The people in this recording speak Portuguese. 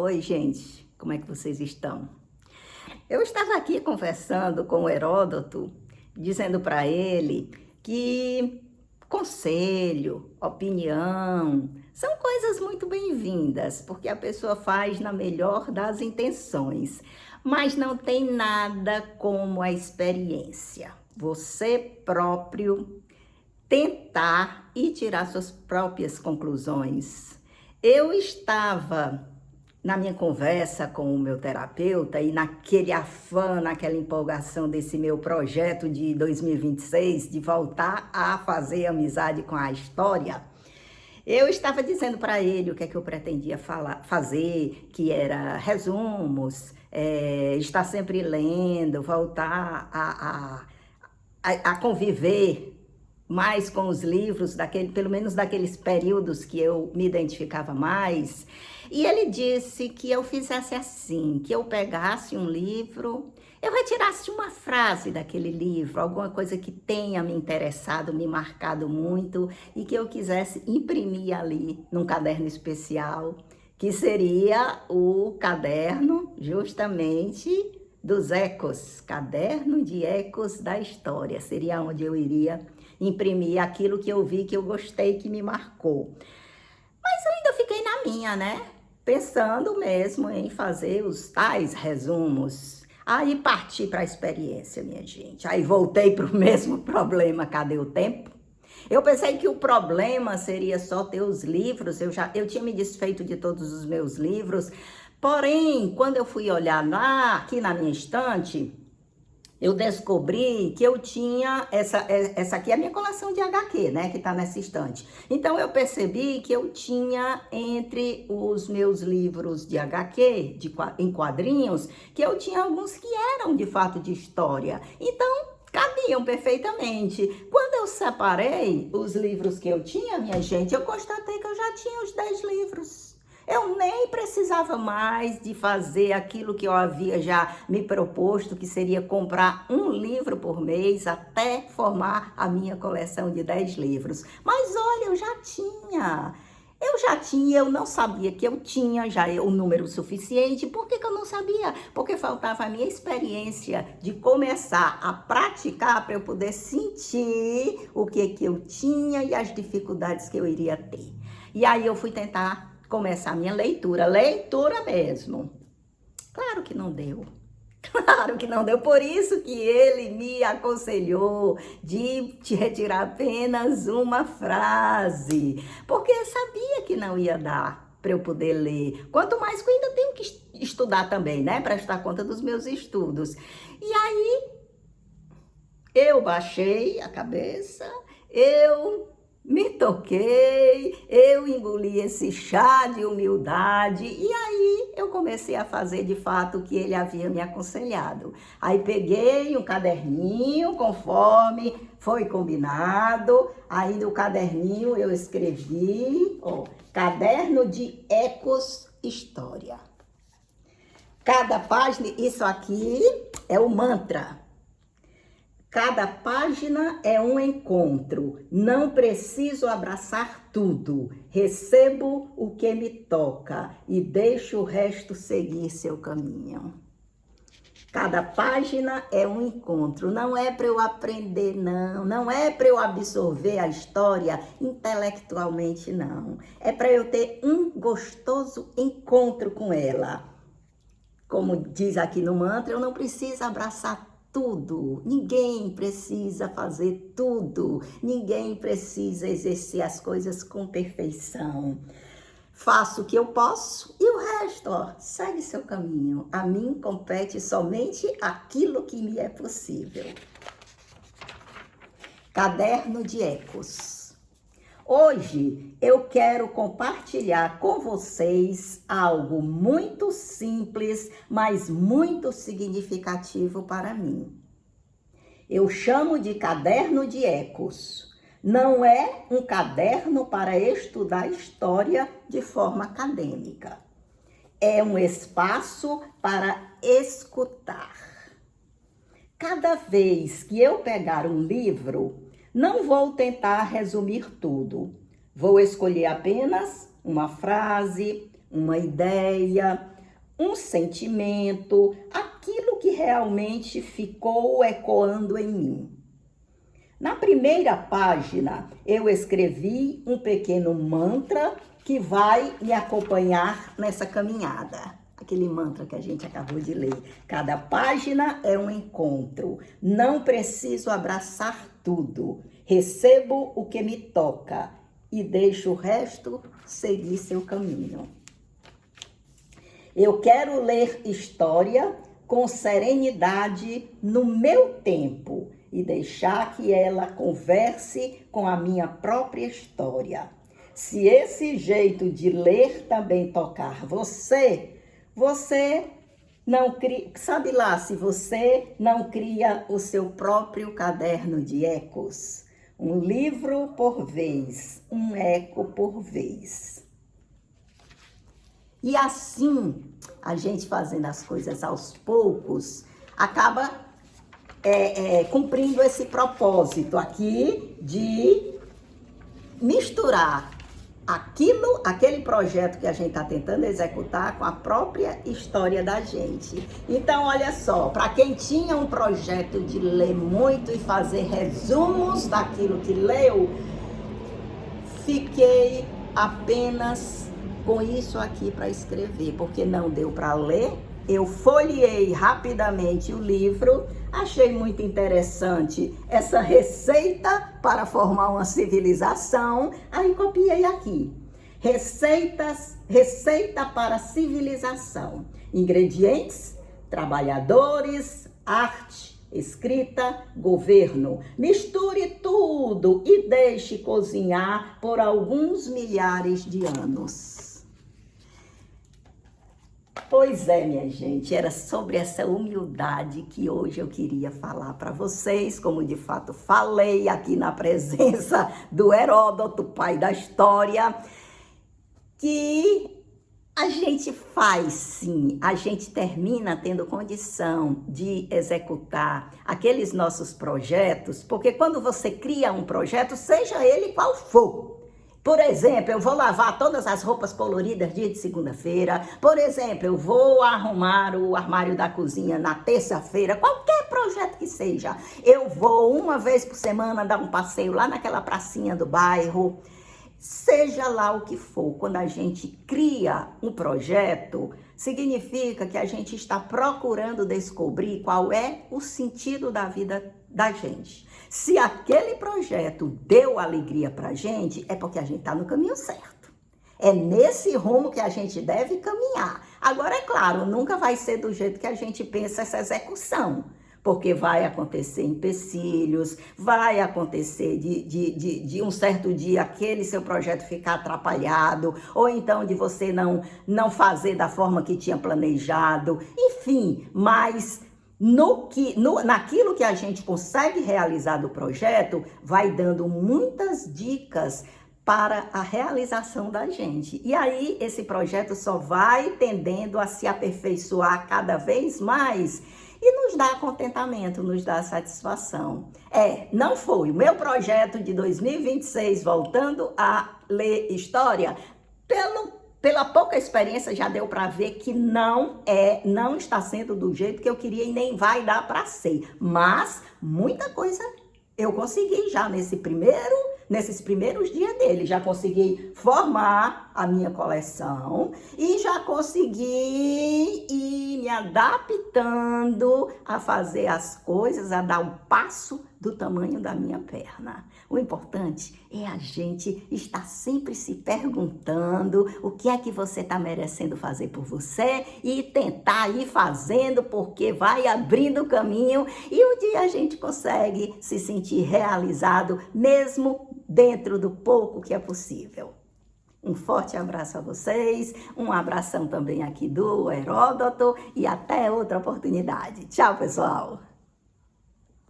Oi, gente, como é que vocês estão? Eu estava aqui conversando com o Heródoto, dizendo para ele que conselho, opinião, são coisas muito bem-vindas, porque a pessoa faz na melhor das intenções, mas não tem nada como a experiência. Você próprio tentar e tirar suas próprias conclusões. Eu estava na minha conversa com o meu terapeuta e naquele afã, naquela empolgação desse meu projeto de 2026, de voltar a fazer amizade com a história, eu estava dizendo para ele o que é que eu pretendia fazer, que era resumos, estar sempre lendo, voltar a conviver mais com os livros, pelo menos daqueles períodos que eu me identificava mais. E ele disse que eu fizesse assim, que eu pegasse um livro, eu retirasse uma frase daquele livro, alguma coisa que tenha me interessado, me marcado muito, e que eu quisesse imprimir ali num caderno especial, que seria o caderno justamente dos ecos, caderno de ecos da história, seria onde eu iria imprimir aquilo que eu vi, que eu gostei, que me marcou. Mas eu ainda fiquei na minha, né? Pensando mesmo em fazer os tais resumos. Aí parti para a experiência, minha gente. Aí voltei para o mesmo problema, cadê o tempo? Eu pensei que o problema seria só ter os livros, eu tinha me desfeito de todos os meus livros, porém, quando eu fui olhar aqui na minha estante, eu descobri que eu tinha, essa aqui é a minha coleção de HQ, né, que tá nessa estante. Então, eu percebi que eu tinha entre os meus livros de HQ, em quadrinhos, que eu tinha alguns que eram de fato de história. Então, cabiam perfeitamente. Quando eu separei os livros que eu tinha, minha gente, eu constatei que eu já tinha os 10 livros. Eu nem precisava mais de fazer aquilo que eu havia já me proposto, que seria comprar um livro por mês até formar a minha coleção de 10 livros. Mas olha, eu já tinha. Eu não sabia que eu tinha já o número suficiente. Por que eu não sabia? Porque faltava a minha experiência de começar a praticar para eu poder sentir o que eu tinha e as dificuldades que eu iria ter. E aí eu fui tentar começar a minha leitura mesmo. Claro que não deu. Claro que não deu, por isso que ele me aconselhou de te retirar apenas uma frase, porque eu sabia que não ia dar para eu poder ler, quanto mais que eu ainda tenho que estudar também, né, prestar conta dos meus estudos. E aí, eu baixei a cabeça, eu me toquei, eu engoli esse chá de humildade e aí eu comecei a fazer de fato o que ele havia me aconselhado. Aí peguei um caderninho conforme foi combinado, aí no caderninho eu escrevi, Caderno de Ecos História. Cada página, isso aqui é o mantra. Cada página é um encontro, não preciso abraçar tudo, recebo o que me toca e deixo o resto seguir seu caminho. Cada página é um encontro, não é para eu aprender, não é para eu absorver a história intelectualmente, não. É para eu ter um gostoso encontro com ela. Como diz aqui no mantra, eu não preciso abraçar tudo, ninguém precisa fazer tudo, ninguém precisa exercer as coisas com perfeição. Faço o que eu posso e o resto, segue seu caminho. A mim compete somente aquilo que me é possível. Caderno de Ecos. Hoje eu quero compartilhar com vocês algo muito simples, mas muito significativo para mim. Eu chamo de caderno de ecos. Não é um caderno para estudar história de forma acadêmica. É um espaço para escutar. Cada vez que eu pegar um livro, não vou tentar resumir tudo. Vou escolher apenas uma frase, uma ideia, um sentimento, aquilo que realmente ficou ecoando em mim. Na primeira página, eu escrevi um pequeno mantra que vai me acompanhar nessa caminhada. Aquele mantra que a gente acabou de ler. Cada página é um encontro. Não preciso abraçar tudo. Recebo o que me toca e deixo o resto seguir seu caminho. Eu quero ler história com serenidade no meu tempo e deixar que ela converse com a minha própria história. Se esse jeito de ler também tocar você não cria, sabe lá, se você não cria o seu próprio caderno de ecos, um livro por vez, um eco por vez. E assim, a gente fazendo as coisas aos poucos, acaba cumprindo esse propósito aqui de misturar aquele projeto que a gente está tentando executar com a própria história da gente. Então, olha só, para quem tinha um projeto de ler muito e fazer resumos daquilo que leu, fiquei apenas com isso aqui para escrever, porque não deu para ler. Eu folheei rapidamente o livro, achei muito interessante essa receita para formar uma civilização, aí copiei aqui. Receita para civilização. Ingredientes: trabalhadores, arte, escrita, governo. Misture tudo e deixe cozinhar por alguns milhares de anos. Pois é, minha gente, era sobre essa humildade que hoje eu queria falar para vocês, como de fato falei aqui na presença do Heródoto, pai da história, que a gente faz sim, a gente termina tendo condição de executar aqueles nossos projetos, porque quando você cria um projeto, seja ele qual for, por exemplo, eu vou lavar todas as roupas coloridas dia de segunda-feira. Por exemplo, eu vou arrumar o armário da cozinha na terça-feira. Qualquer projeto que seja. Eu vou uma vez por semana dar um passeio lá naquela pracinha do bairro. Seja lá o que for, quando a gente cria um projeto, significa que a gente está procurando descobrir qual é o sentido da vida da gente. Se aquele projeto deu alegria pra gente, é porque a gente tá no caminho certo. É nesse rumo que a gente deve caminhar. Agora, é claro, nunca vai ser do jeito que a gente pensa essa execução, porque vai acontecer empecilhos, vai acontecer de um certo dia aquele seu projeto ficar atrapalhado, ou então de você não fazer da forma que tinha planejado, enfim, mas naquilo que a gente consegue realizar do projeto, vai dando muitas dicas para a realização da gente. E aí, esse projeto só vai tendendo a se aperfeiçoar cada vez mais e nos dá contentamento, nos dá satisfação. Não foi o meu projeto de 2026, voltando a ler história, pela pouca experiência já deu para ver que não está sendo do jeito que eu queria e nem vai dar para ser. Mas muita coisa eu consegui já nesses primeiros dias dele. Já consegui formar a minha coleção e já consegui ir me adaptando a fazer as coisas, a dar um passo do tamanho da minha perna. O importante é a gente estar sempre se perguntando o que é que você está merecendo fazer por você e tentar ir fazendo, porque vai abrindo o caminho e um dia a gente consegue se sentir realizado, mesmo dentro do pouco que é possível. Um forte abraço a vocês, um abração também aqui do Heródoto e até outra oportunidade. Tchau, pessoal!